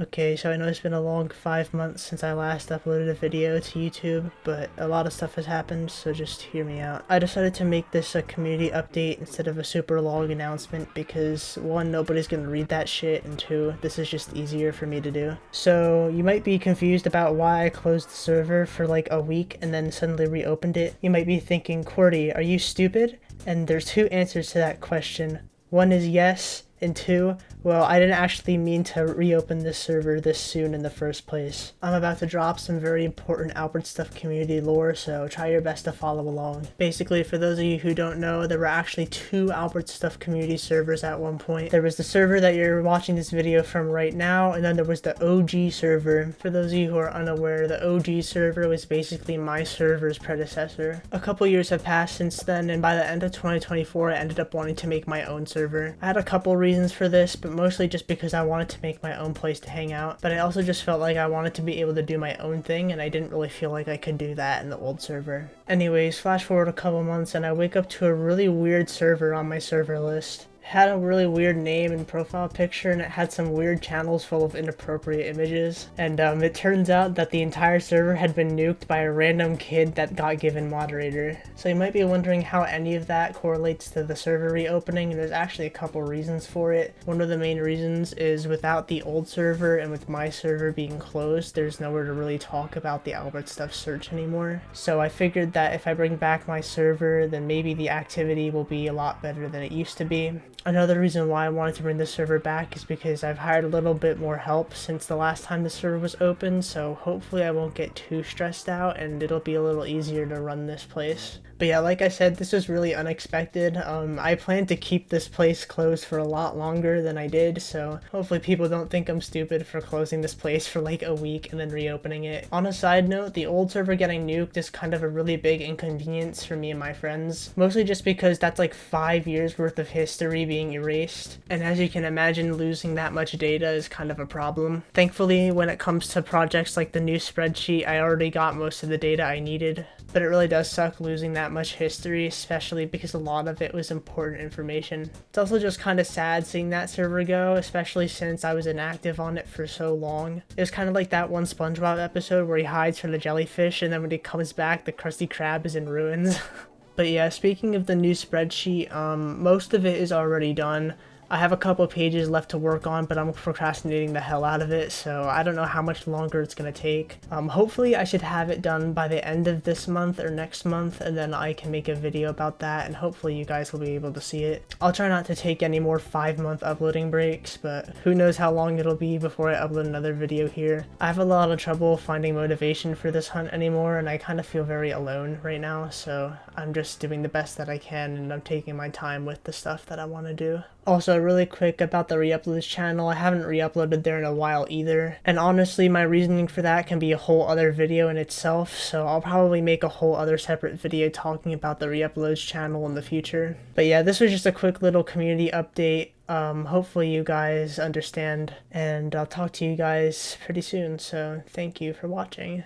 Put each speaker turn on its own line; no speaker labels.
Okay, so I know it's been a long 5 months since I last uploaded a video to YouTube, but a lot of stuff has happened, so just hear me out. I decided to make this a community update instead of a super long announcement because one, nobody's gonna read that shit, and two, this is just easier for me to do. So you might be confused about why I closed the server for like a week and then suddenly reopened it. You might be thinking, Cordy, are you stupid? And there's two answers to that question. One is yes, and two, well, I didn't actually mean to reopen this server this soon in the first place. I'm about to drop some very important AlbertsStuff community lore, so try your best to follow along. Basically, for those of you who don't know, there were actually two AlbertsStuff community servers at one point. There was the server that you're watching this video from right now, and then there was the OG server. For those of you who are unaware, the OG server was basically my server's predecessor. A couple years have passed since then, and by the end of 2024, I ended up wanting to make my own server. I had a couple reasons for this, but mostly just because I wanted to make my own place to hang out, but I also just felt like I wanted to be able to do my own thing, and I didn't really feel like I could do that in the old server. Anyways, flash forward a couple months and I wake up to a really weird server on my server list. It had a really weird name and profile picture, and it had some weird channels full of inappropriate images, and it turns out that the entire server had been nuked by a random kid that got given moderator. So you might be wondering how any of that correlates to the server reopening, and there's actually a couple reasons for it. One of the main reasons is without the old server and with my server being closed, there's nowhere to really talk about the AlbertsStuff search anymore. So I figured that if I bring back my server, then maybe the activity will be a lot better than it used to be. Another reason why I wanted to bring this server back is because I've hired a little bit more help since the last time the server was open, so hopefully I won't get too stressed out and it'll be a little easier to run this place. But yeah, like I said, this was really unexpected. I planned to keep this place closed for a lot longer than I did, so hopefully people don't think I'm stupid for closing this place for like a week and then reopening it. On a side note, the old server getting nuked is kind of a really big inconvenience for me and my friends, mostly just because that's like 5 years worth of history being erased, and as you can imagine, losing that much data is kind of a problem. Thankfully, when it comes to projects like the new spreadsheet, I already got most of the data I needed, but it really does suck losing that much history, especially because a lot of it was important information. It's also just kind of sad seeing that server go, especially since I was inactive on it for so long. It was kind of like that one SpongeBob episode where he hides from the jellyfish, and then when he comes back, the Krusty Krab is in ruins. But yeah, speaking of the new spreadsheet, most of it is already done. I have a couple pages left to work on, but I'm procrastinating the hell out of it, so I don't know how much longer it's gonna take. Hopefully I should have it done by the end of this month or next month, and then I can make a video about that, and hopefully you guys will be able to see it. I'll try not to take any more 5-month uploading breaks, but who knows how long it'll be before I upload another video here. I have a lot of trouble finding motivation for this hunt anymore, and I kind of feel very alone right now, so I'm just doing the best that I can, and I'm taking my time with the stuff that I want to do. Also, really quick about the re-uploads channel, I haven't re-uploaded there in a while either, and honestly my reasoning for that can be a whole other video in itself, so I'll probably make a whole other separate video talking about the re-uploads channel in the future. But yeah, this was just a quick little community update. Hopefully you guys understand, and I'll talk to you guys pretty soon, so thank you for watching.